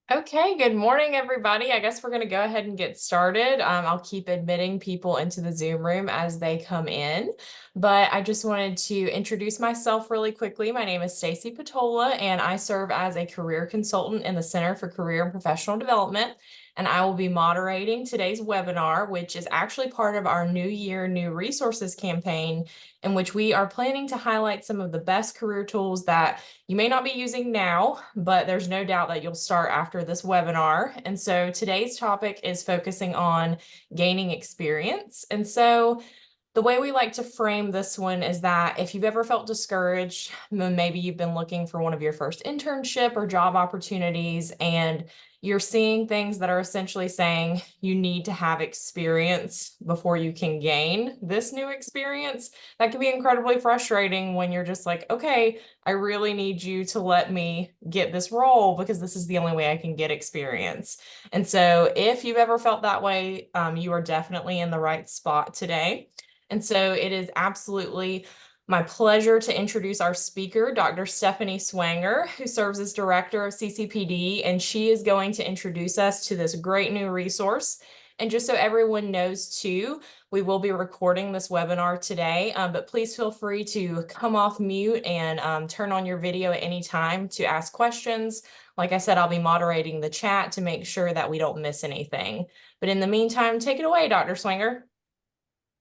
Okay, good morning, everybody. I guess we're going to go ahead and get started. I'll keep admitting people into the Zoom room as they come in, but I just wanted to introduce myself really quickly. My name is Stacy Patola, and I serve as a career consultant in the Center for Career and Professional Development. And I will be moderating today's webinar, which is actually part of our New Year, New Resources campaign, in which we are planning to highlight some of the best career tools that you may not be using now, but there's no doubt that you'll start after this webinar. And so today's topic is focusing on gaining experience. And so the way we like to frame this one is that if you've ever felt discouraged, maybe you've been looking for one of your first internship or job opportunities, and you're seeing things that are essentially saying you need to have experience before you can gain this new experience, that can be incredibly frustrating when you're just like, okay, I really need you to let me get this role because this is the only way I can get experience. And so if you've ever felt that way, you are definitely in the right spot today. And so it is absolutely my pleasure to introduce our speaker, Dr. Stephanie Swanger, who serves as director of CCPD, and she is going to introduce us to this great new resource. And just so everyone knows too, we will be recording this webinar today, but please feel free to come off mute and turn on your video at any time to ask questions. Like I said, I'll be moderating the chat to make sure that we don't miss anything. But in the meantime, take it away, Dr. Swanger.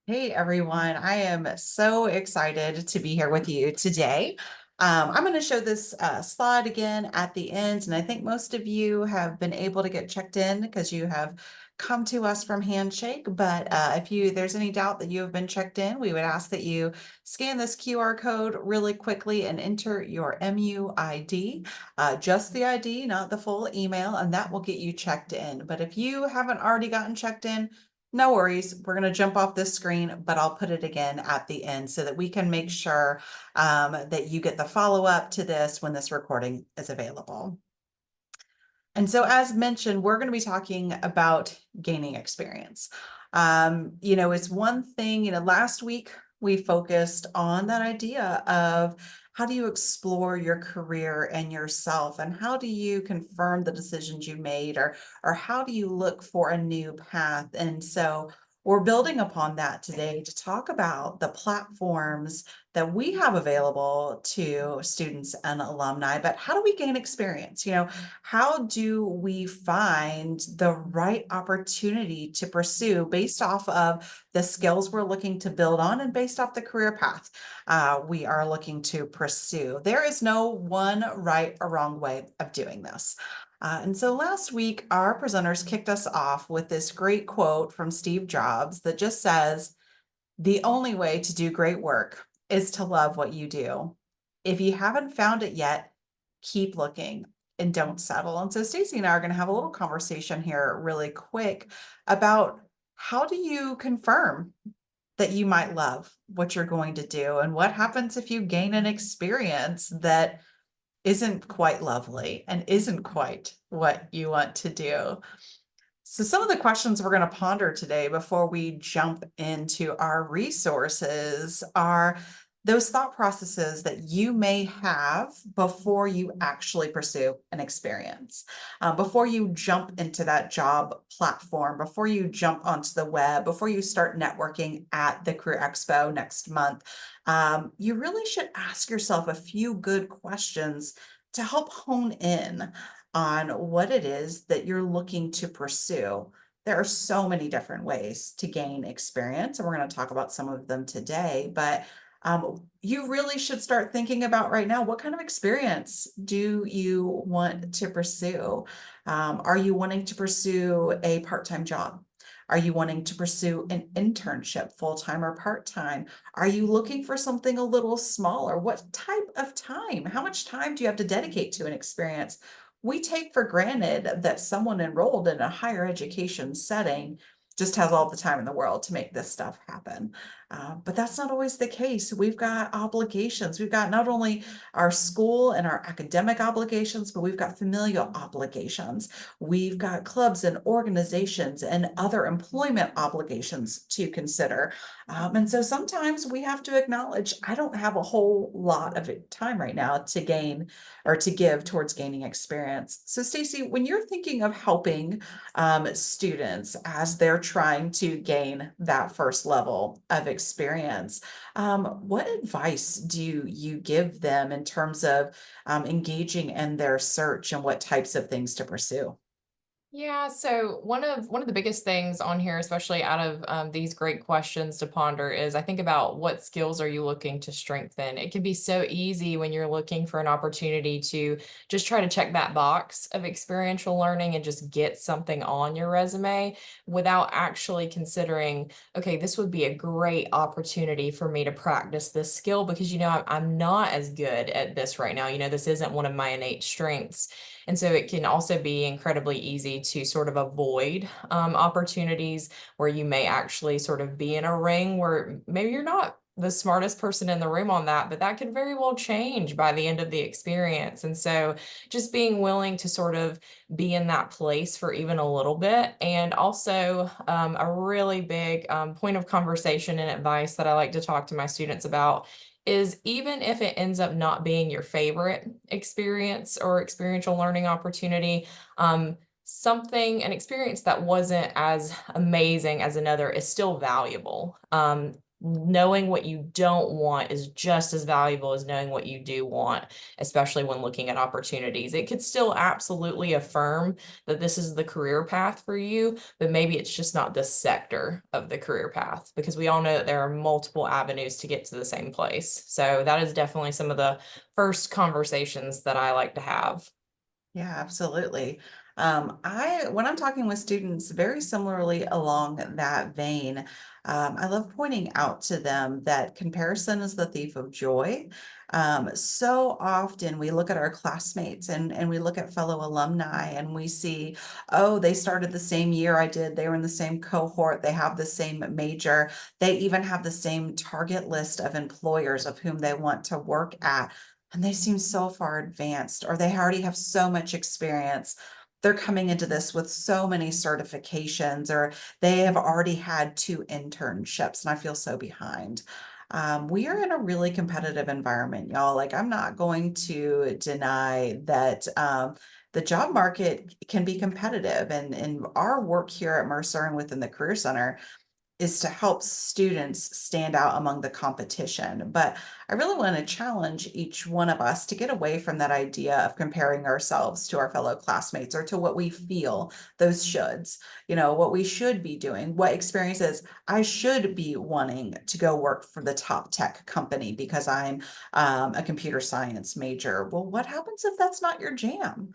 Hey everyone, I am so excited to be here with you today. I'm going to show this slide again at the end, and I think most of you have been able to get checked in because you have come to us from Handshake. But if there's any doubt that you have been checked in, we would ask that you scan this QR code really quickly and enter your MUID, just the ID, not the full email, and that will get you checked in. But if you haven't already gotten checked in, no worries. We're going to jump off this screen, but I'll put it again at the end so that we can make sure that you get the follow-up to this when this recording is available. And so, as mentioned, we're going to be talking about gaining experience. It's one thing, last week we focused on that idea of how do you explore your career and yourself, and how do you confirm the decisions you made, or how do you look for a new path? And so, we're building upon that today to talk about the platforms that we have available to students and alumni. But how do we gain experience? How do we find the right opportunity to pursue based off of the skills we're looking to build on and based off the career path we are looking to pursue? There is no one right or wrong way of doing this. And so last week, our presenters kicked us off with this great quote from Steve Jobs that just says, "The only way to do great work is to love what you do. If you haven't found it yet, keep looking and don't settle." And so Stacey and I are going to have a little conversation here really quick about how do you confirm that you might love what you're going to do, and what happens if you gain an experience that isn't quite lovely and isn't quite what you want to do. So, some of the questions we're going to ponder today before we jump into our resources are those thought processes that you may have before you actually pursue an experience, before you jump into that job platform, before you jump onto the web, before you start networking at the Career Expo next month. You really should ask yourself a few good questions to help hone in on what it is that you're looking to pursue. There are so many different ways to gain experience, and we're going to talk about some of them today. But you really should start thinking about right now, what kind of experience do you want to pursue? Are you wanting to pursue a part-time job? Are you wanting to pursue an internship, full-time or part-time? Are you looking for something a little smaller? What type of time? How much time do you have to dedicate to an experience? We take for granted that someone enrolled in a higher education setting just has all the time in the world to make this stuff happen. But that's not always the case. We've got obligations. We've got not only our school and our academic obligations, but we've got familial obligations. We've got clubs and organizations and other employment obligations to consider. And so sometimes we have to acknowledge I don't have a whole lot of time right now to gain or to give towards gaining experience. So, Stacy, when you're thinking of helping students as they're trying to gain that first level of experience. What advice do you give them in terms of engaging in their search and what types of things to pursue? Yeah, so one of the biggest things on here, especially out of these great questions to ponder, is I think about what skills are you looking to strengthen. It can be so easy when you're looking for an opportunity to just try to check that box of experiential learning and just get something on your resume without actually considering, okay, this would be a great opportunity for me to practice this skill because I'm not as good at this right now. This isn't one of my innate strengths. And so it can also be incredibly easy to sort of avoid opportunities where you may actually sort of be in a ring where maybe you're not the smartest person in the room on that, but that could very well change by the end of the experience. And so just being willing to sort of be in that place for even a little bit. And also, a really big point of conversation and advice that I like to talk to my students about is even if it ends up not being your favorite experience or experiential learning opportunity, an experience that wasn't as amazing as another is still valuable. Knowing what you don't want is just as valuable as knowing what you do want, especially when looking at opportunities. It could still absolutely affirm that this is the career path for you, but maybe it's just not the sector of the career path because we all know that there are multiple avenues to get to the same place. So that is definitely some of the first conversations that I like to have. Yeah, absolutely. When I'm talking with students very similarly along that vein, I love pointing out to them that comparison is the thief of joy. So often we look at our classmates and we look at fellow alumni and we see, oh, they started the same year I did. They were in the same cohort. They have the same major. They even have the same target list of employers of whom they want to work at, and they seem so far advanced, or they already have so much experience. They're coming into this with so many certifications, or they have already had 2 internships, and I feel so behind. We are in a really competitive environment, y'all. Like, I'm not going to deny that the job market can be competitive, and our work here at Mercer and within the Career Center is to help students stand out among the competition. But I really want to challenge each one of us to get away from that idea of comparing ourselves to our fellow classmates or to what we feel those shoulds, what we should be doing, what experiences I should be wanting to go work for the top tech company because I'm a computer science major. Well, what happens if that's not your jam?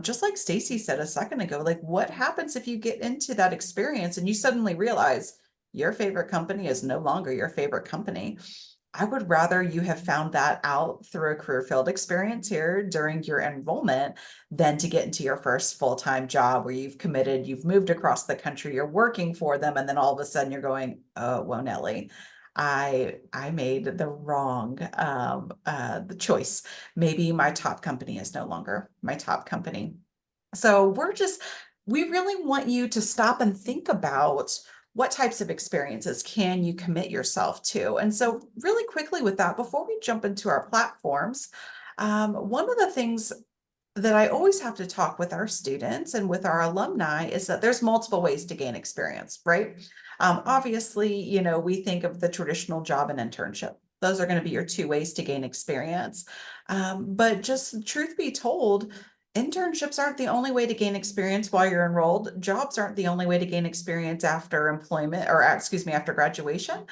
Just like Stacy said a second ago, like what happens if you get into that experience and you suddenly realize your favorite company is no longer your favorite company? I would rather you have found that out through a career field experience here during your enrollment than to get into your first full-time job where you've committed, you've moved across the country, you're working for them, and then all of a sudden you're going, oh, well, Nelly, I made the wrong the choice. Maybe my top company is no longer my top company. So we really want you to stop and think about what types of experiences can you commit yourself to. And so really quickly with that, before we jump into our platforms, one of the things that I always have to talk with our students and with our alumni is that there's multiple ways to gain experience, right? Obviously, we think of the traditional job and internship. Those are going to be your 2 ways to gain experience. But just truth be told, internships aren't the only way to gain experience while you're enrolled. Jobs aren't the only way to gain experience after employment, or excuse me, after graduation.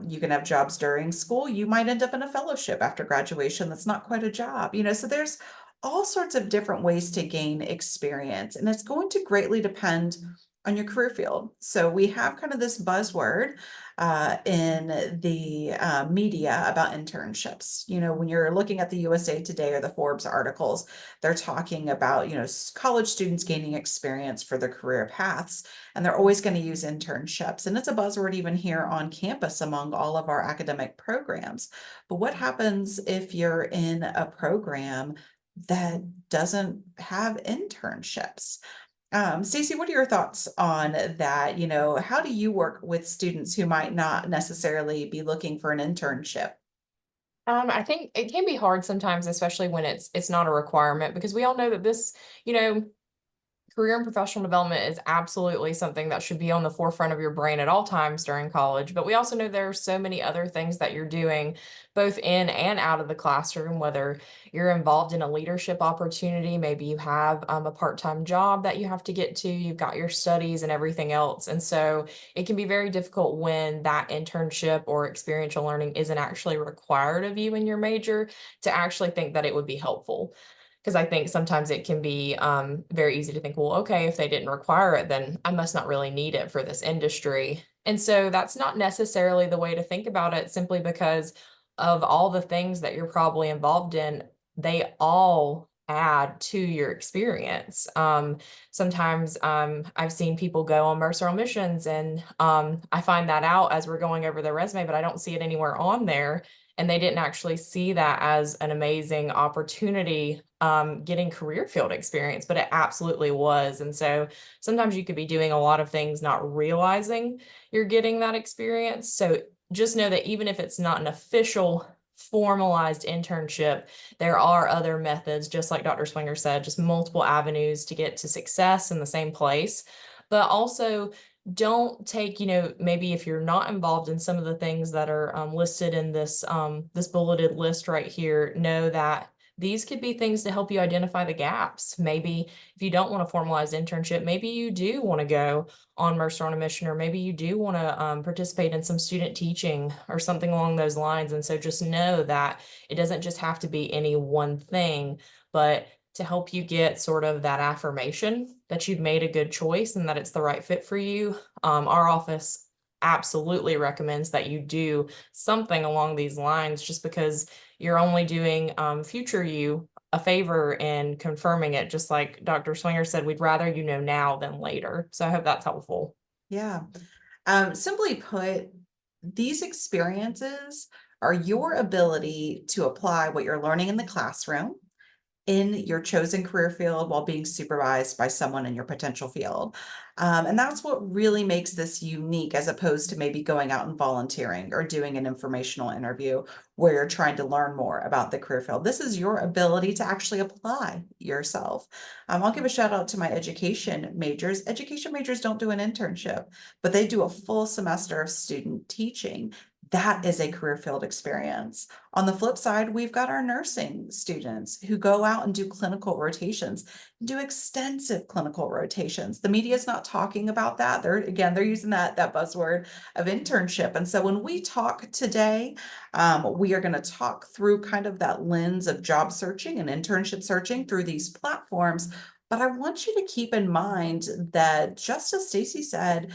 You can have jobs during school. You might end up in a fellowship after graduation. That's not quite a job, so there's all sorts of different ways to gain experience. And it's going to greatly depend on your career field. So we have kind of this buzzword in the media about internships. You know, when you're looking at the USA Today or the Forbes articles, they're talking about, college students gaining experience for their career paths, and they're always going to use internships. And it's a buzzword even here on campus among all of our academic programs. But what happens if you're in a program that doesn't have internships? Stacey, what are your thoughts on that? How do you work with students who might not necessarily be looking for an internship? I think it can be hard sometimes, especially when it's not a requirement, because we all know that this, you know, career and professional development is absolutely something that should be on the forefront of your brain at all times during college. But we also know there are so many other things that you're doing, both in and out of the classroom, whether you're involved in a leadership opportunity, maybe you have a part-time job that you have to get to, you've got your studies and everything else. And so it can be very difficult when that internship or experiential learning isn't actually required of you in your major to actually think that it would be helpful. Because I think sometimes it can be very easy to think, well, okay, if they didn't require it, then I must not really need it for this industry. And so that's not necessarily the way to think about it, simply because of all the things that you're probably involved in, they all add to your experience. Sometimes I've seen people go on Mercer on missions, and I find that out as we're going over their resume, but I don't see it anywhere on there, and they didn't actually see that as an amazing opportunity getting career field experience, but it absolutely was. And so sometimes you could be doing a lot of things not realizing you're getting that experience. So just know that even if it's not an official formalized internship, there are other methods, just like Dr. Swinger said, just multiple avenues to get to success in the same place. But also, don't take, maybe if you're not involved in some of the things that are listed in this bulleted list right here, know that these could be things to help you identify the gaps. Maybe if you don't want a formalized internship, maybe you do want to go on Mercer on a Mission, or maybe you do want to participate in some student teaching or something along those lines. And so just know that it doesn't just have to be any one thing, but to help you get sort of that affirmation that you've made a good choice and that it's the right fit for you. Our office absolutely recommends that you do something along these lines, just because you're only doing future you a favor in confirming it. Just like Dr. Swinger said, we'd rather you know now than later. So I hope that's helpful. Yeah. Simply put, these experiences are your ability to apply what you're learning in the classroom in your chosen career field while being supervised by someone in your potential field. And that's what really makes this unique, as opposed to maybe going out and volunteering or doing an informational interview where you're trying to learn more about the career field. This is your ability to actually apply yourself. I'll give a shout out to my education majors. Education majors don't do an internship, but they do a full semester of student teaching. That is a career field experience. On the flip side, we've got our nursing students who go out and do clinical rotations, do extensive clinical rotations. The media is not talking about that. They're using that buzzword of internship. And so when we talk today, we are going to talk through kind of that lens of job searching and internship searching through these platforms. But I want you to keep in mind that, just as Stacey said,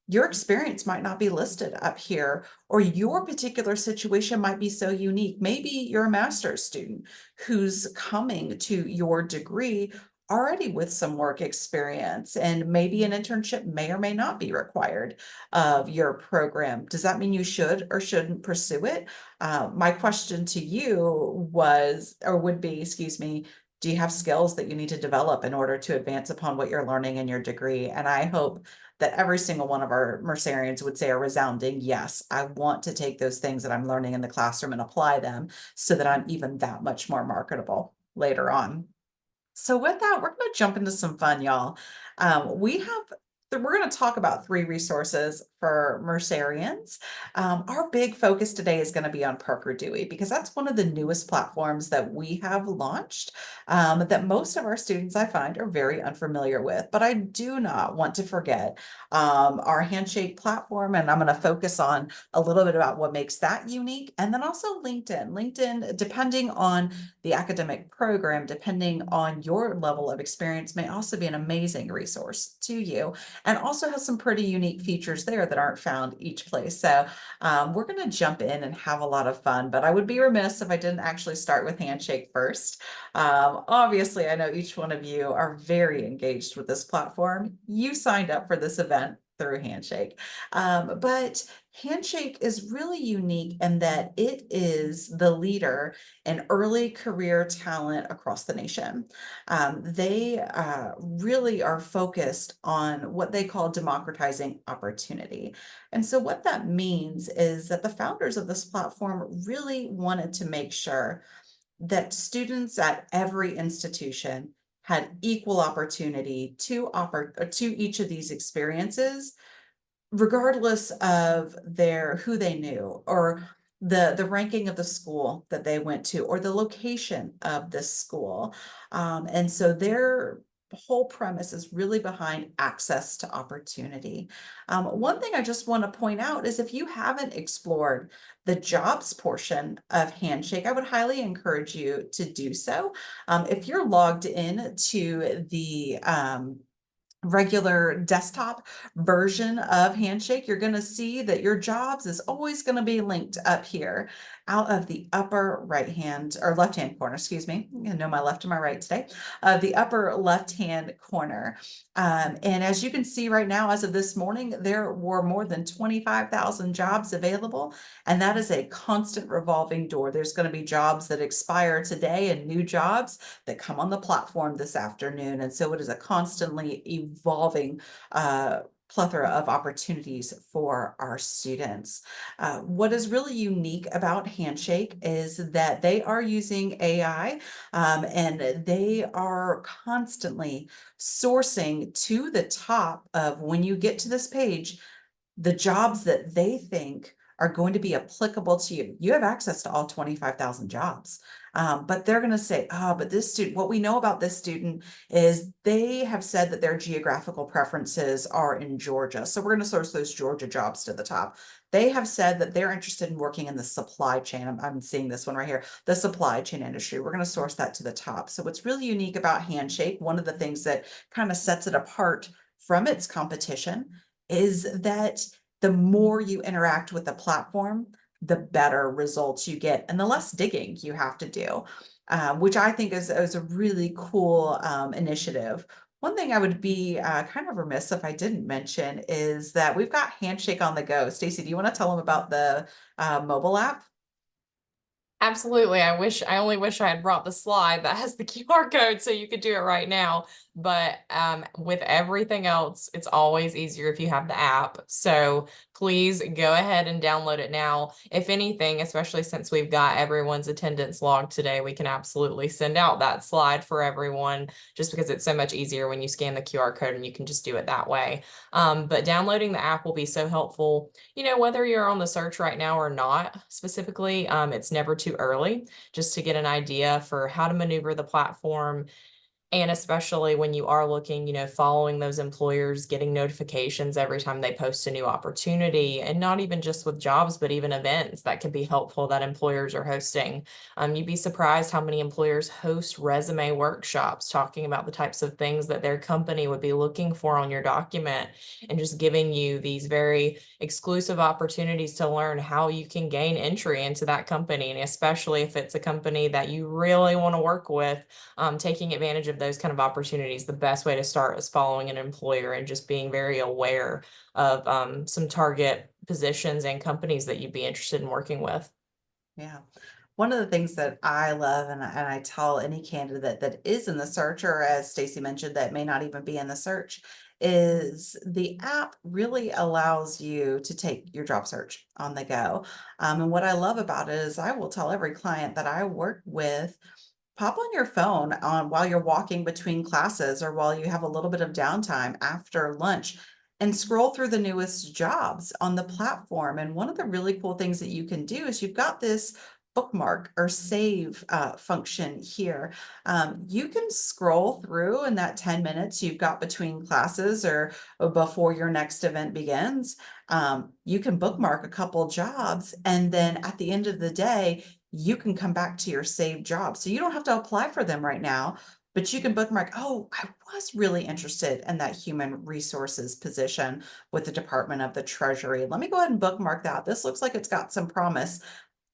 your experience might not be listed up here, or your particular situation might be so unique. Maybe you're a master's student who's coming to your degree already with some work experience, and maybe an internship may or may not be required of your program. Does that mean you should or shouldn't pursue it? My question to you was, or would be, excuse me, do you have skills that you need to develop in order to advance upon what you're learning in your degree? And I hope that every single one of our Mercerians would say a resounding yes. I want to take those things that I'm learning in the classroom and apply them so that I'm even that much more marketable later on. So with that, we're going to jump into some fun, y'all. We're going to talk about 3 resources for Mercerians. Our big focus today is going to be on Parker Dewey, because that's one of the newest platforms that we have launched, that most of our students, I find, are very unfamiliar with. But I do not want to forget our Handshake platform, and I'm going to focus on a little bit about what makes that unique, and then also LinkedIn. LinkedIn, depending on the academic program, depending on your level of experience, may also be an amazing resource to you. and also has some pretty unique features there that aren't found each place. So we're going to jump in and have a lot of fun, but I would be remiss if I didn't actually start with Handshake first. Obviously, I know each one of you are very engaged with this platform. You signed up for this event through Handshake. But Handshake is really unique in that it is the leader in early career talent across the nation. They really are focused on what they call democratizing opportunity. And so, what that means is that the founders of this platform really wanted to make sure that students at every institution had equal opportunity to each of these experiences, regardless of their who they knew, or the ranking of the school that they went to, or the location of this school. And so their whole premise is really behind access to opportunity. One thing I just want to point out is if you haven't explored the jobs portion of Handshake, I would highly encourage you to do so. If you're logged in to the regular desktop version of Handshake, you're going to see that your jobs is always going to be linked up here out of the upper right hand or left hand corner. Excuse me. I know my left and my right today. The upper left hand corner. And as you can see right now, as of this morning, there were more than 25,000 jobs available. And that is a constant revolving door. There's going to be jobs that expire today and new jobs that come on the platform this afternoon. And so it is a constantly evolving plethora of opportunities for our students. What is really unique about Handshake is that they are using AI, and they are constantly sourcing to the top of when you get to this page the jobs that they think are going to be applicable to you. You have access to all 25,000 jobs. But they're going to say, oh, but this student, what we know about this student is they have said that their geographical preferences are in Georgia. So we're going to source those Georgia jobs to the top. They have said that they're interested in working in the supply chain. I'm seeing this one right here, the supply chain industry. We're going to source that to the top. So what's really unique about Handshake, one of the things that kind of sets it apart from its competition is that the more you interact with the platform, the better results you get and the less digging you have to do, which I think is a really cool initiative. One thing I would be kind of remiss if I didn't mention is that we've got Handshake on the go. Stacy, do you want to tell them about the mobile app? Absolutely. I only wish I had brought the slide that has the QR code so you could do it right now. But with everything else, it's always easier if you have the app. So please go ahead and download it now. If anything, especially since we've got everyone's attendance logged today, we can absolutely send out that slide for everyone just because it's so much easier when you scan the QR code and you can just do it that way. But downloading the app will be so helpful. You know, whether you're on the search right now or not specifically, it's never too early just to get an idea for how to maneuver the platform. And especially when you are looking, you know, following those employers, getting notifications every time they post a new opportunity, and not even just with jobs, but even events that could be helpful that employers are hosting. You'd be surprised how many employers host resume workshops talking about the types of things that their company would be looking for on your document and just giving you these very exclusive opportunities to learn how you can gain entry into that company. And especially if it's a company that you really want to work with, taking advantage of those kind of opportunities, the best way to start is following an employer and just being very aware of some target positions and companies that you'd be interested in working with. Yeah. One of the things that I love, and I tell any candidate that is in the search, or as Stacy mentioned, that may not even be in the search, is the app really allows you to take your job search on the go. And what I love about it is I will tell every client that I work with, pop on your phone on while you're walking between classes or while you have a little bit of downtime after lunch and scroll through the newest jobs on the platform. And one of the really cool things that you can do is you've got this bookmark or save function here. You can scroll through in that 10 minutes you've got between classes or before your next event begins. You can bookmark a couple jobs, and then at the end of the day, you can come back to your saved job. So you don't have to apply for them right now. but you can bookmark, oh, I was really interested in that human resources position with the Department of the Treasury. Let me go ahead and bookmark that. This looks like it's got some promise.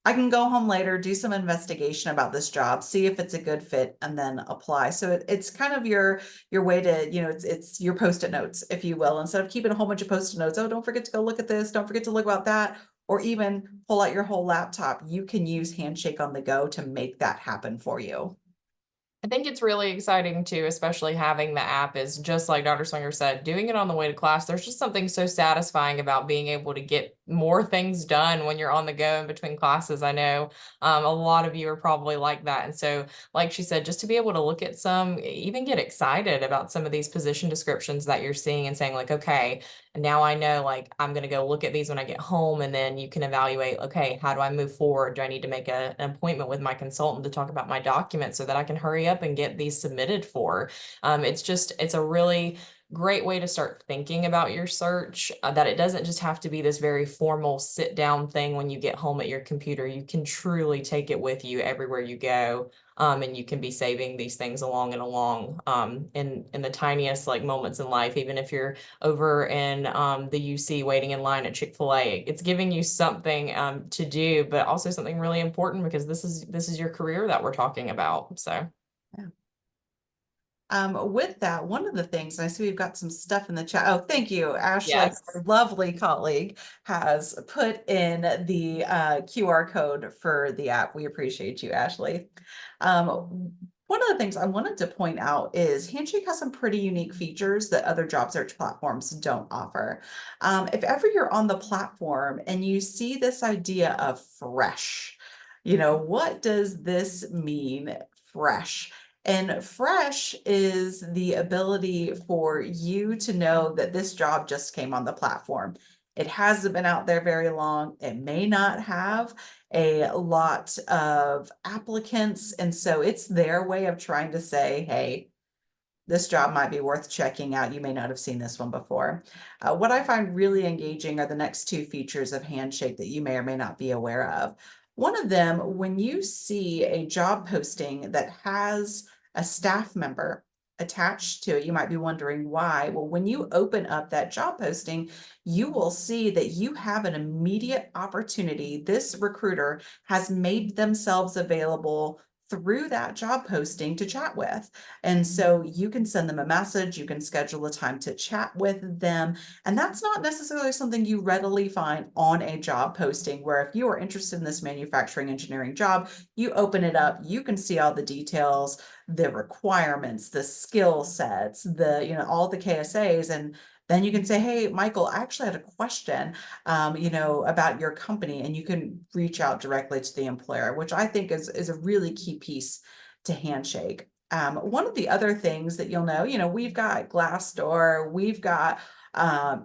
I can go home later, do some investigation about this job, see if it's a good fit, and then apply. So it's kind of your way to, it's your post-it notes, if you will, instead of keeping a whole bunch of post-it notes. Oh, don't forget to go look at this. Don't forget to look about that. Or even pull out your whole laptop. You can use Handshake on the go to make that happen for you. I think it's really exciting too, especially having the app is just like Dr. Swinger said, doing it on the way to class. There's just something so satisfying about being able to get more things done when you're on the go in between classes. I know a lot of you are probably like that. And so, like she said, just to be able to look at some, even get excited about some of these position descriptions that you're seeing and saying, like, okay, and now I know, like, I'm going to go look at these when I get home. And then you can evaluate, okay, how do I move forward? Do I need to make an appointment with my consultant to talk about my documents so that I can hurry up and get these submitted for? It's a really great way to start thinking about your search, that it doesn't just have to be this very formal sit down thing when you get home at your computer. You can truly take it with you everywhere you go. And you can be saving these things along and along, in the tiniest like moments in life, even if you're over in the UC waiting in line at Chick-fil-A. It's giving you something to do, but also something really important because this is your career that we're talking about. So Yeah. With that, one of the things, and I see we've got some stuff in the chat. Oh, thank you. Ashley, yes. our lovely colleague, has put in the QR code for the app. We appreciate you, Ashley. One of the things I wanted to point out is Handshake has some pretty unique features that other job search platforms don't offer. If ever you're on the platform and you see this idea of fresh, what does this mean, fresh? And fresh is the ability for you to know that this job just came on the platform. It hasn't been out there very long. It may not have a lot of applicants. And so it's their way of trying to say, hey, this job might be worth checking out. You may not have seen this one before. What I find really engaging are the next two features of Handshake that you may or may not be aware of. One of them, when you see a job posting that has a staff member attached to it, you might be wondering why. Well, when you open up that job posting, you will see that you have an immediate opportunity. This recruiter has made themselves available through that job posting to chat with. And so you can send them a message, you can schedule a time to chat with them. And that's not necessarily something you readily find on a job posting, where if you are interested in this manufacturing engineering job, you open it up, you can see all the details, the requirements, the skill sets, all the KSAs. And then you can say, hey, Michael, I actually had a question, about your company, and you can reach out directly to the employer, which I think is a really key piece to Handshake. One of the other things that you'll know, we've got Glassdoor, we've got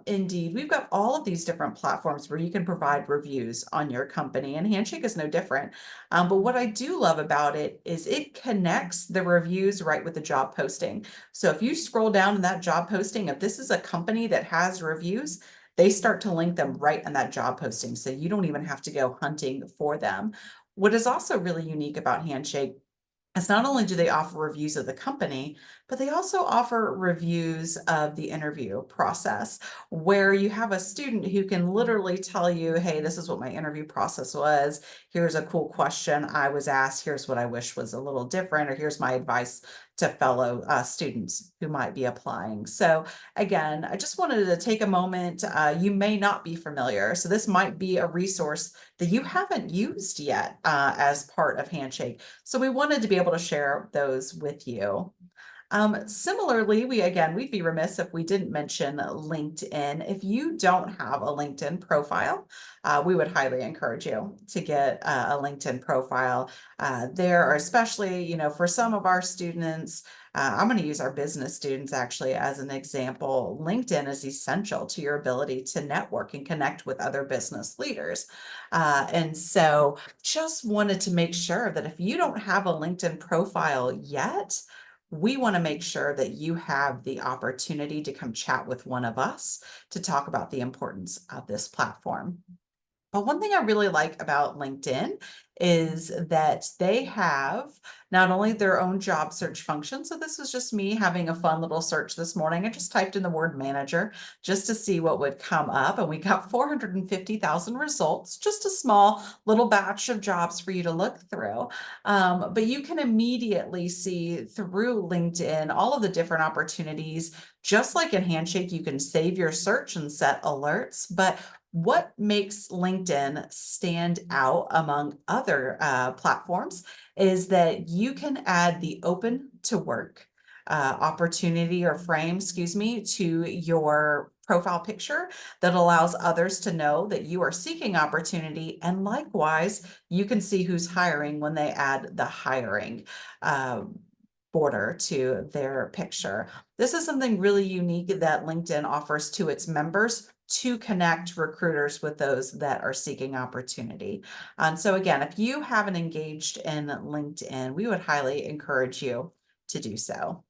Indeed, we've got all of these different platforms where you can provide reviews on your company, and Handshake is no different. But what I do love about it is it connects the reviews right with the job posting. So if you scroll down in that job posting, if this is a company that has reviews, they start to link them right in that job posting. So you don't even have to go hunting for them. What is also really unique about Handshake, as not only do they offer reviews of the company, but they also offer reviews of the interview process, where you have a student who can literally tell you, hey, this is what my interview process was. Here's a cool question I was asked. Here's what I wish was a little different, or here's my advice to fellow students who might be applying. So again, I just wanted to take a moment. You may not be familiar, so this might be a resource that you haven't used yet as part of Handshake. So we wanted to be able to share those with you. Similarly, we'd be remiss if we didn't mention LinkedIn. If you don't have a LinkedIn profile, we would highly encourage you to get a LinkedIn profile. There are especially, for some of our students, I'm going to use our business students actually as an example. LinkedIn is essential to your ability to network and connect with other business leaders. And so just wanted to make sure that if you don't have a LinkedIn profile yet, we want to make sure that you have the opportunity to come chat with one of us to talk about the importance of this platform. But one thing I really like about LinkedIn is that they have not only their own job search function. So this was just me having a fun little search this morning. I just typed in the word manager just to see what would come up. And we got 450,000 results, just a small little batch of jobs for you to look through. But you can immediately see through LinkedIn all of the different opportunities. Just like in Handshake, you can save your search and set alerts. But what makes LinkedIn stand out among other platforms is that you can add the open to work opportunity or frame, excuse me, to your profile picture that allows others to know that you are seeking opportunity. And likewise, you can see who's hiring when they add the hiring border to their picture. This is something really unique that LinkedIn offers to its members to connect recruiters with those that are seeking opportunity. And so again, if you haven't engaged in LinkedIn, we would highly encourage you to do so.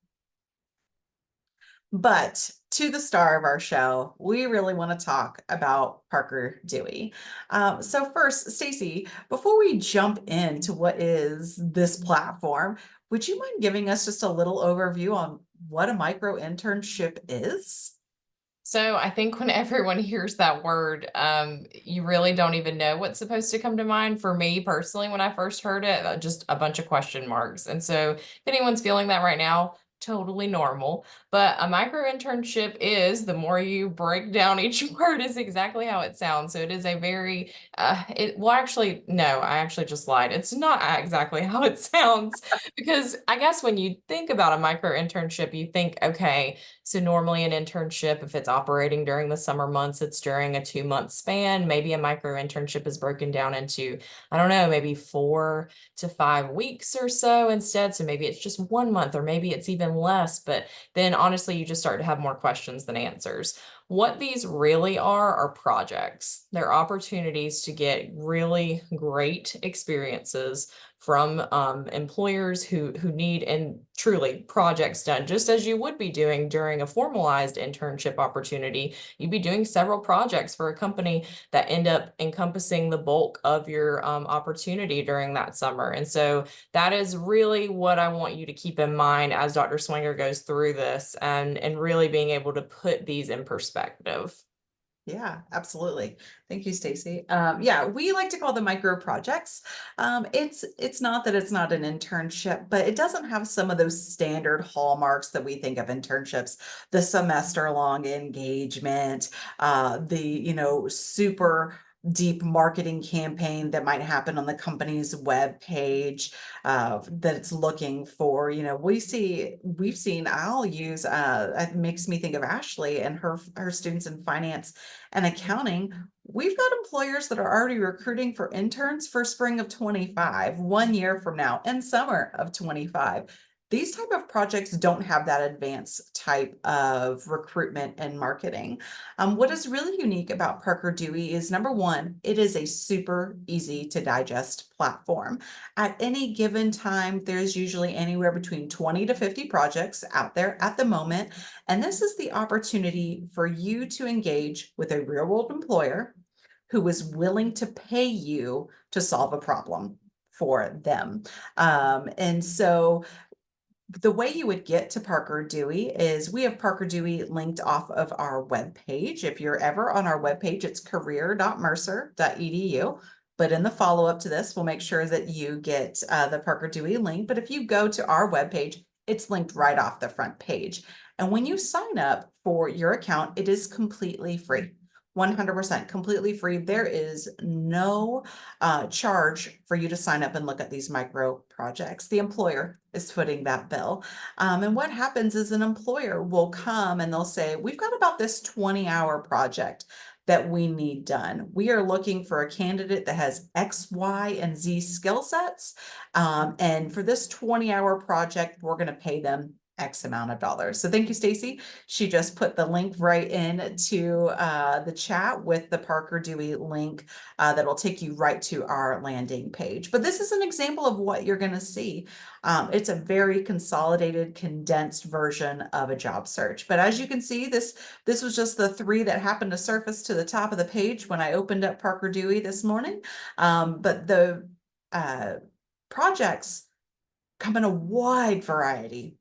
But to the star of our show, we really want to talk about Parker Dewey. So first, Stacy, before we jump into what is this platform, would you mind giving us just a little overview on what a micro internship is? So I think when everyone hears that word, you really don't even know what's supposed to come to mind. For me personally, when I first heard it, just a bunch of question marks. And so if anyone's feeling that right now, totally normal. But a micro internship is, the more you break down each word, is exactly how it sounds. So it is a very, well, actually, no, I actually just lied. It's not exactly how it sounds, because I guess when you think about a micro internship, you think, okay, so normally an internship, if it's operating during the summer months, it's during a 2-month span. Maybe a micro internship is broken down into, I don't know, maybe 4 to 5 weeks or so instead. So maybe it's just 1 month, or maybe it's even less. But then honestly, you just start to have more questions than answers. What these really are projects. They're opportunities to get really great experiences from employers who need, and truly, projects done, just as you would be doing during a formalized internship opportunity. You'd be doing several projects for a company that end up encompassing the bulk of your opportunity during that summer. And so that is really what I want you to keep in mind as Dr. Swinger goes through this, and really being able to put these in perspective. Yeah, absolutely. Thank you, Stacy. Yeah, we like to call them micro projects. It's not that it's not an internship, but it doesn't have some of those standard hallmarks that we think of internships: the semester long engagement, the super deep marketing campaign that might happen on the company's web page that it's looking for. We've seen. I'll use. It makes me think of Ashley and her students in finance and accounting. We've got employers that are already recruiting for interns for spring of 25, 1 year from now, and summer of 25. These type of projects don't have that advanced type of recruitment and marketing. What is really unique about Parker Dewey is, number one, it is a super easy to digest platform. At any given time, there's usually anywhere between 20 to 50 projects out there at the moment. And this is the opportunity for you to engage with a real world employer who is willing to pay you to solve a problem for them. And so the way you would get to Parker Dewey is, we have Parker Dewey linked off of our webpage. If you're ever on our webpage, it's career.mercer.edu. But in the follow up to this, we'll make sure that you get the Parker Dewey link. But if you go to our webpage, it's linked right off the front page. And when you sign up for your account, it is completely free. 100% completely free. There is no charge for you to sign up and look at these micro projects. The employer is footing that bill. And what happens is, an employer will come and they'll say, we've got about this 20-hour project that we need done. We are looking for a candidate that has X, Y, and Z skill sets. And for this 20-hour project, we're going to pay them X amount of dollars. So thank you, Stacy. She just put the link right in to the chat with the Parker Dewey link that will take you right to our landing page. But this is an example of what you're going to see. It's a very consolidated, condensed version of a job search. But as you can see, this was just the 3 that happened to surface to the top of the page when I opened up Parker Dewey this morning. But projects come in a wide variety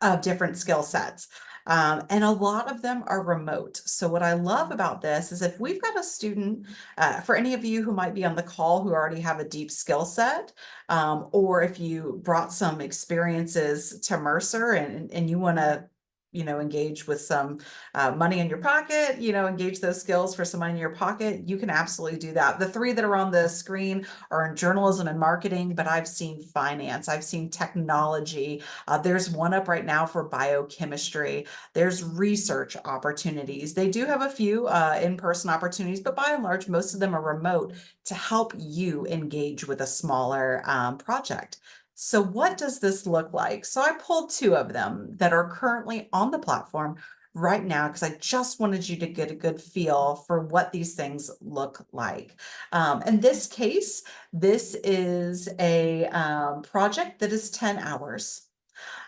of different skill sets. And a lot of them are remote. So what I love about this is if we've got a student, for any of you who might be on the call who already have a deep skill set, or if you brought some experiences to Mercer and you want to engage with some money in your pocket, engage those skills for some money in your pocket, you can absolutely do that. The three that are on the screen are in journalism and marketing, but I've seen finance, I've seen technology. There's one up right now for biochemistry. There's research opportunities. They do have a few in-person opportunities, but by and large, most of them are remote to help you engage with a smaller project. So what does this look like? So I pulled two of them that are currently on the platform right now because I just wanted you to get a good feel for what these things look like. In this case, this is a project that is 10 hours.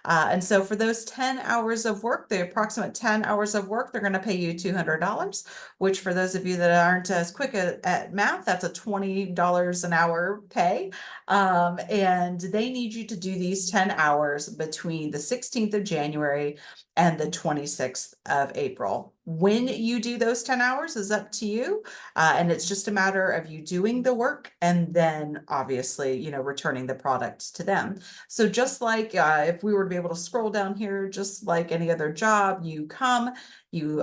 And so for those 10 hours of work, the approximate 10 hours of work, they're going to pay you $200, which for those of you that aren't as quick at math, that's a $20 an hour pay. And they need you to do these 10 hours between the 16th of January and the 26th of April. When you do those 10 hours is up to you. And it's just a matter of you doing the work and then obviously, returning the product to them. So just like if we were to be able to scroll down here, just like any other job, you come, you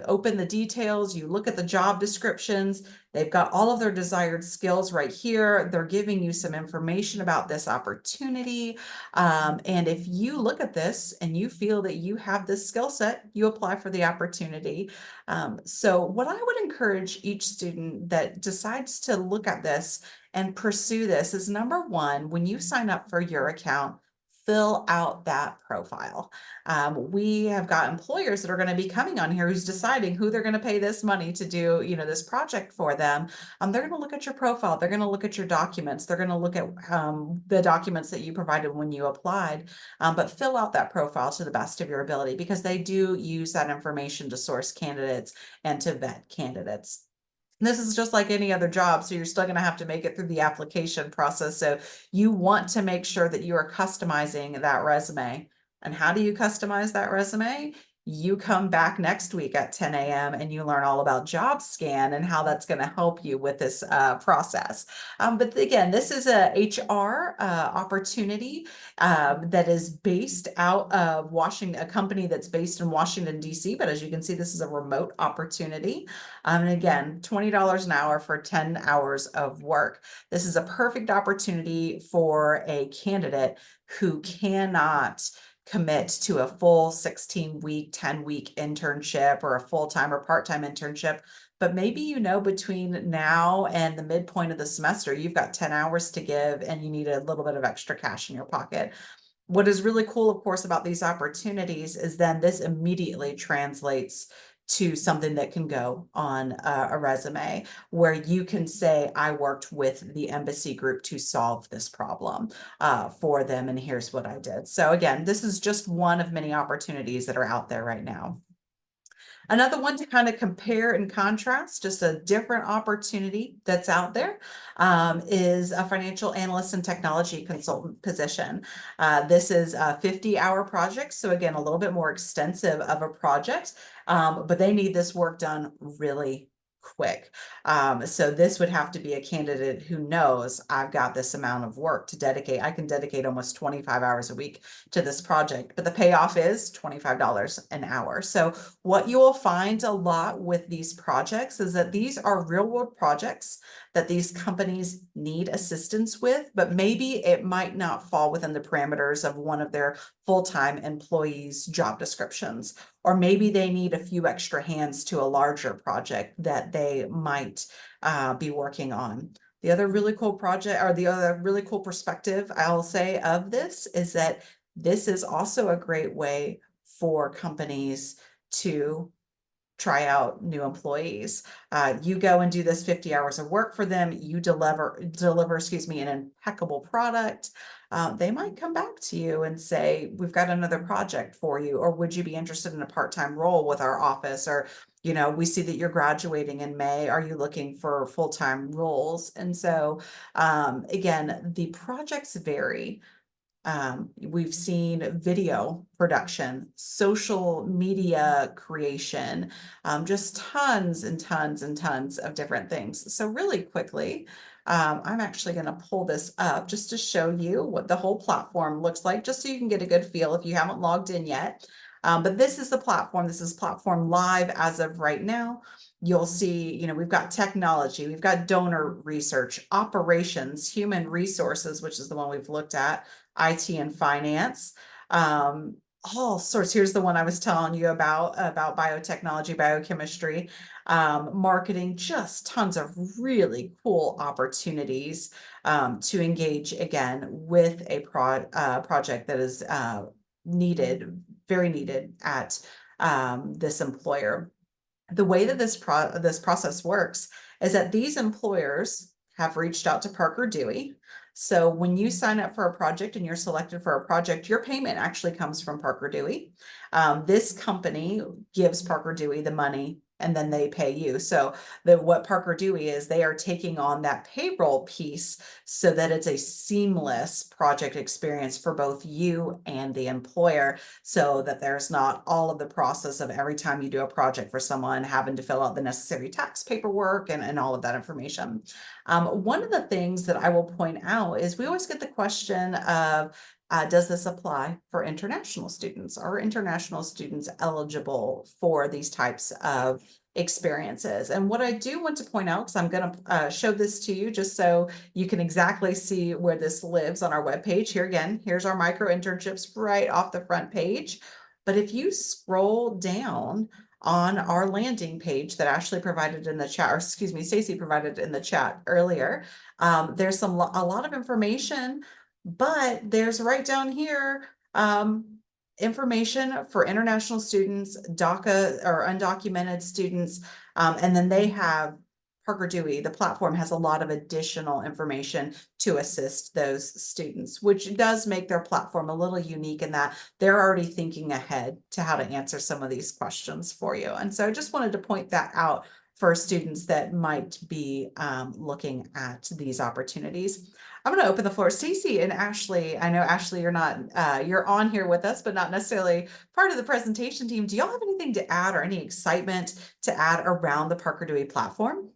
open the details, you look at the job descriptions. They've got all of their desired skills right here. They're giving you some information about this opportunity. And if you look at this and you feel that you have this skill set, you apply for the opportunity. So what I would encourage each student that decides to look at this and pursue this is number one, when you sign up for your account, fill out that profile. We have got employers that are going to be coming on here who's deciding who they're going to pay this money to do, this project for them. They're going to look at your profile. They're going to look at your documents. They're going to look at the documents that you provided when you applied, but fill out that profile to the best of your ability because they do use that information to source candidates and to vet candidates. This is just like any other job, so you're still going to have to make it through the application process. So you want to make sure that you are customizing that resume. And how do you customize that resume? You come back next week at 10 a.m. and you learn all about JobScan and how that's going to help you with this process. But again, this is a HR opportunity that is based out of Washington, a company that's based in Washington, D.C. But as you can see, this is a remote opportunity. And again, $20 an hour for 10 hours of work. This is a perfect opportunity for a candidate who cannot commit to a full 16-week, 10-week internship or a full-time or part-time internship. But maybe, between now and the midpoint of the semester, you've got 10 hours to give and you need a little bit of extra cash in your pocket. What is really cool, of course, about these opportunities is then this immediately translates to something that can go on a resume where you can say, I worked with the embassy group to solve this problem for them, and here's what I did. So again, this is just one of many opportunities that are out there right now. Another one to kind of compare and contrast, just a different opportunity that's out there, is a financial analyst and technology consultant position. This is a 50-hour project. So again, a little bit more extensive of a project, but they need this work done really quick. So this would have to be a candidate who knows I've got this amount of work to dedicate. I can dedicate almost 25 hours a week to this project, but the payoff is $25 an hour. So what you will find a lot with these projects is that these are real world projects that these companies need assistance with, but maybe it might not fall within the parameters of one of their full-time employees' job descriptions, or maybe they need a few extra hands to a larger project that they might be working on. The other really cool project, or the other really cool perspective I'll say of this is that this is also a great way for companies to try out new employees. You go and do this 50 hours of work for them, you deliver, an impeccable product. they might come back to you and say, we've got another project for you, or would you be interested in a part-time role with our office? Or, we see that you're graduating in May. Are you looking for full-time roles? And so, again, the projects vary. We've seen video production, social media creation, just tons and tons and tons of different things. So really quickly, I'm actually going to pull this up just to show you what the whole platform looks like, just so you can get a good feel if you haven't logged in yet. But this is the platform. This is platform live as of right now. You'll see, we've got technology, we've got donor research, operations, human resources, which is the one we've looked at, IT and finance, all sorts. Here's the one I was telling you about biotechnology, biochemistry, marketing, just tons of really cool opportunities to engage again with a project that is needed, very needed at this employer. The way that this process works is that these employers have reached out to Parker Dewey. So when you sign up for a project and you're selected for a project, your payment actually comes from Parker Dewey. This company gives Parker Dewey the money and then they pay you. So what Parker Dewey is, they are taking on that payroll piece so that it's a seamless project experience for both you and the employer, so that there's not all of the process of every time you do a project for someone having to fill out the necessary tax paperwork and all of that information. One of the things that I will point out is we always get the question of, does this apply for international students? Are international students eligible for these types of experiences? And what I do want to point out, because I'm going to show this to you just so you can exactly see where this lives on our webpage. Here again, here's our micro internships right off the front page. But if you scroll down on our landing page that Ashley provided in the chat, or excuse me, Stacy provided in the chat earlier, there's a lot of information, but there's right down here, information for international students, DACA or undocumented students, and then they have Parker Dewey, the platform has a lot of additional information to assist those students, which does make their platform a little unique in that they're already thinking ahead to how to answer some of these questions for you. And so I just wanted to point that out for students that might be looking at these opportunities. I'm going to open the floor. Stacy and Ashley, I know Ashley, you're not, you're on here with us, but not necessarily part of the presentation team. Do y'all have anything to add or any excitement to add around the Parker Dewey platform?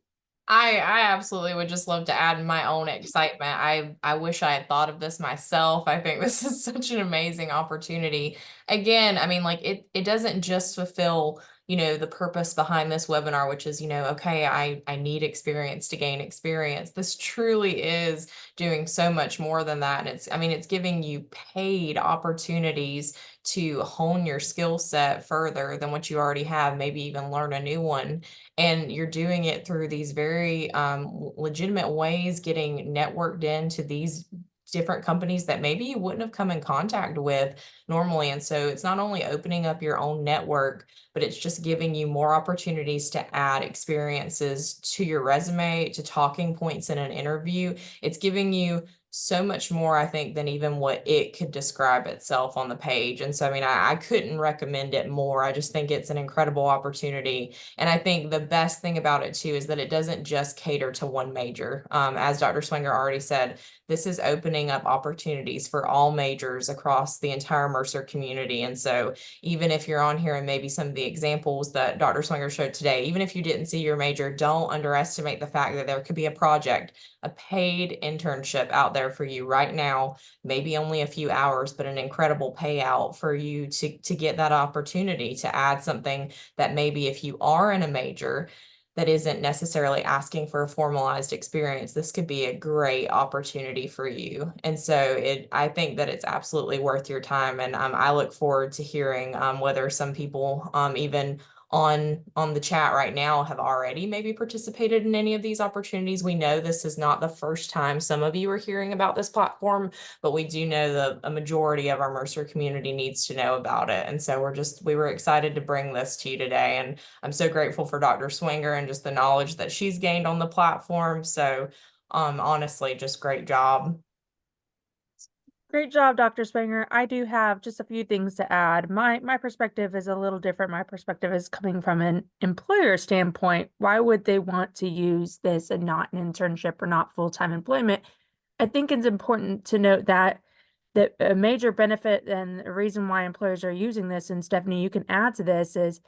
I absolutely would just love to add my own excitement. I wish I had thought of this myself. I think this is such an amazing opportunity. Again, I mean, like it doesn't just fulfill, the purpose behind this webinar, which is, okay, I need experience to gain experience. This truly is doing so much more than that. And it's giving you paid opportunities to hone your skill set further than what you already have, maybe even learn a new one. And you're doing it through these very legitimate ways, getting networked into these different companies that maybe you wouldn't have come in contact with normally. And so it's not only opening up your own network, but it's just giving you more opportunities to add experiences to your resume, to talking points in an interview. It's giving you so much more, I think, than even what it could describe itself on the page. And so, I mean, I couldn't recommend it more. I just think it's an incredible opportunity. And I think the best thing about it too is that it doesn't just cater to one major. As Dr. Swinger already said, this is opening up opportunities for all majors across the entire Mercer community. And so even if you're on here and maybe some of the examples that Dr. Swinger showed today, even if you didn't see your major, don't underestimate the fact that there could be a project, a paid internship out there for you right now, maybe only a few hours, but an incredible payout for you to get that opportunity to add something that maybe if you are in a major that isn't necessarily asking for a formalized experience, this could be a great opportunity for you. And so I think that it's absolutely worth your time. And I look forward to hearing whether some people even on the chat right now have already maybe participated in any of these opportunities. We know this is not the first time some of you are hearing about this platform, but we do know that a majority of our Mercer community needs to know about it. And so we were excited to bring this to you today. And I'm so grateful for Dr. Swinger and just the knowledge that she's gained on the platform. So honestly, just great job. Great job, Dr. Springer. I do have just a few things to add. My perspective is a little different. My perspective is coming from an employer standpoint. Why would they want to use this and not an internship or not full-time employment? I think it's important to note that a major benefit and the reason why employers are using this, and Stephanie, you can add to this, is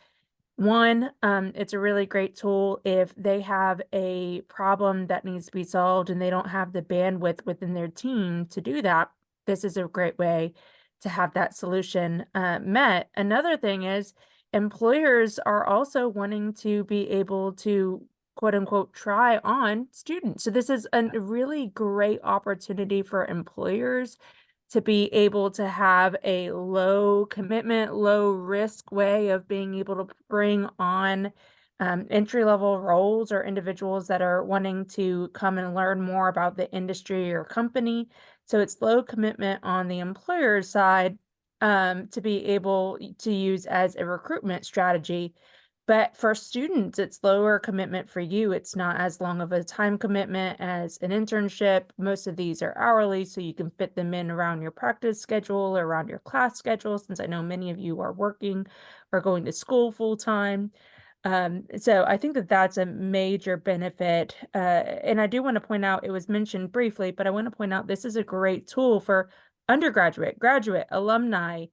one, it's a really great tool if they have a problem that needs to be solved and they don't have the bandwidth within their team to do that. This is a great way to have that solution met. Another thing is employers are also wanting to be able to quote unquote try on students. So this is a really great opportunity for employers to be able to have a low commitment, low risk way of being able to bring on entry level roles or individuals that are wanting to come and learn more about the industry or company. So it's low commitment on the employer side to be able to use as a recruitment strategy. But for students, it's lower commitment for you. It's not as long of a time commitment as an internship. Most of these are hourly, so you can fit them in around your practice schedule or around your class schedule, since I know many of you are working or going to school full time. So I think that that's a major benefit. And I do want to point out, it was mentioned briefly, but I want to point out this is a great tool for undergraduate, graduate, alumni.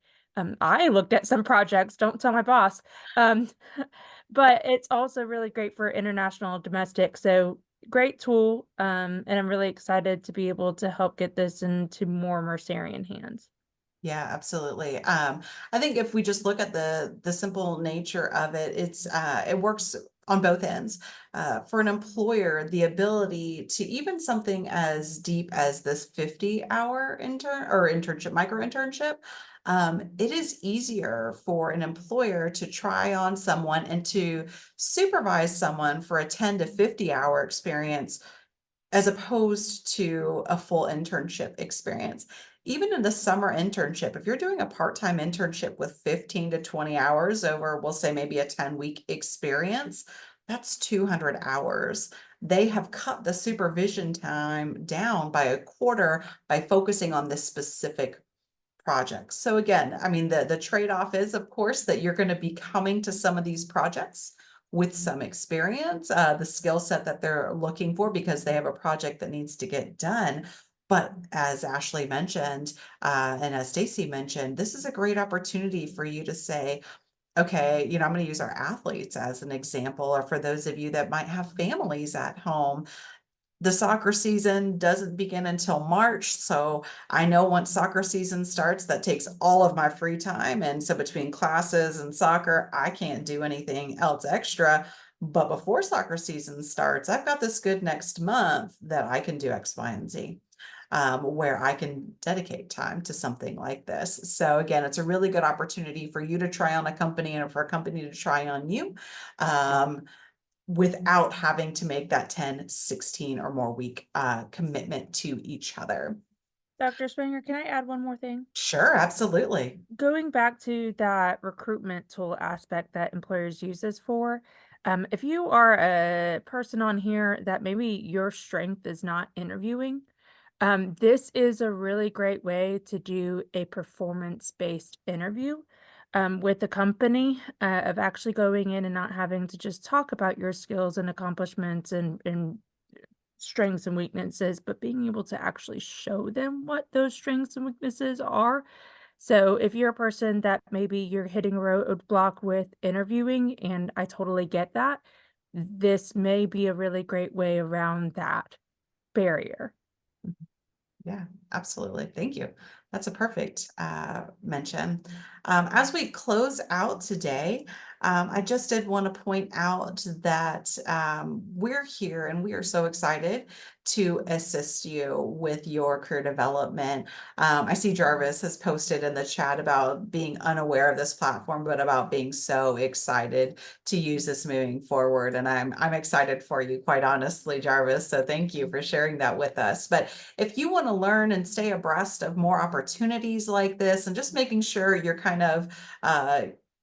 I looked at some projects, don't tell my boss. Um, but it's also really great for international domestic. So great tool. And I'm really excited to be able to help get this into more Mercerian hands. Yeah, absolutely. I think if we just look at the simple nature of it, it works on both ends. For an employer, the ability to even something as deep as this 50-hour internship, micro internship, it is easier for an employer to try on someone and to supervise someone for a 10 to 50-hour experience as opposed to a full internship experience. Even in the summer internship, if you're doing a part-time internship with 15 to 20 hours over, we'll say maybe a 10-week experience, that's 200 hours. They have cut the supervision time down by a quarter by focusing on this specific project. So again, I mean, the trade-off is, of course, that you're going to be coming to some of these projects with some experience, the skill set that they're looking for because they have a project that needs to get done. But as Ashley mentioned, and as Stacy mentioned, this is a great opportunity for you to say, okay, I'm going to use our athletes as an example, or for those of you that might have families at home, the soccer season doesn't begin until March. So I know once soccer season starts, that takes all of my free time. And so between classes and soccer, I can't do anything else extra. But before soccer season starts, I've got this good next month that I can do X, Y, and Z. Where I can dedicate time to something like this. So again, it's a really good opportunity for you to try on a company and for a company to try on you. Without having to make that 10, 16 or more week commitment to each other. Dr. Springer, can I add one more thing? Sure, absolutely. Going back to that recruitment tool aspect that employers use this for, if you are a person on here that maybe your strength is not interviewing, this is a really great way to do a performance-based interview with the company of actually going in and not having to just talk about your skills and accomplishments and strengths and weaknesses, but being able to actually show them what those strengths and weaknesses are. So if you're a person that maybe you're hitting a roadblock with interviewing, and I totally get that, this may be a really great way around that barrier. Yeah, absolutely. Thank you. That's a perfect mention. As we close out today, I just did want to point out that we're here and we are so excited to assist you with your career development. I see Jarvis has posted in the chat about being unaware of this platform, but about being so excited to use this moving forward. And I'm excited for you, quite honestly, Jarvis. So thank you for sharing that with us. But if you want to learn and stay abreast of more opportunities like this and just making sure you're kind of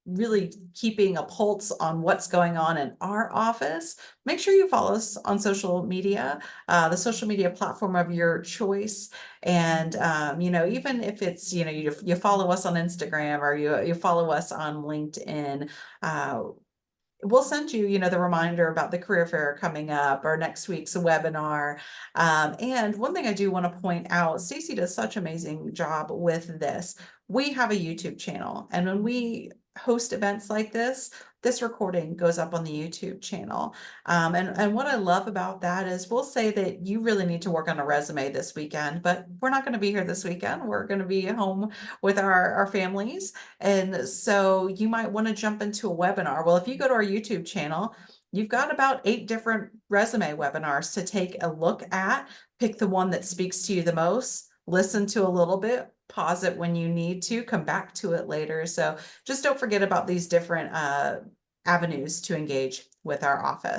really keeping a pulse on what's going on in our office, make sure you follow us on social media, the social media platform of your choice. And, even if it's, you follow us on Instagram or you follow us on LinkedIn, we'll send you, the reminder about the career fair coming up or next week's webinar. And one thing I do want to point out, Stacy does such an amazing job with this. We have a YouTube channel, and when we host events like this recording goes up on the YouTube channel. And what I love about that is we'll say that you really need to work on a resume this weekend, but we're not going to be here this weekend. We're going to be home with our families. And so you might want to jump into a webinar. Well, if you go to our YouTube channel, you've got about 8 different resume webinars to take a look at, pick the one that speaks to you the most, listen to a little bit, pause it when you need to, come back to it later. So just don't forget about these different avenues to engage with our office.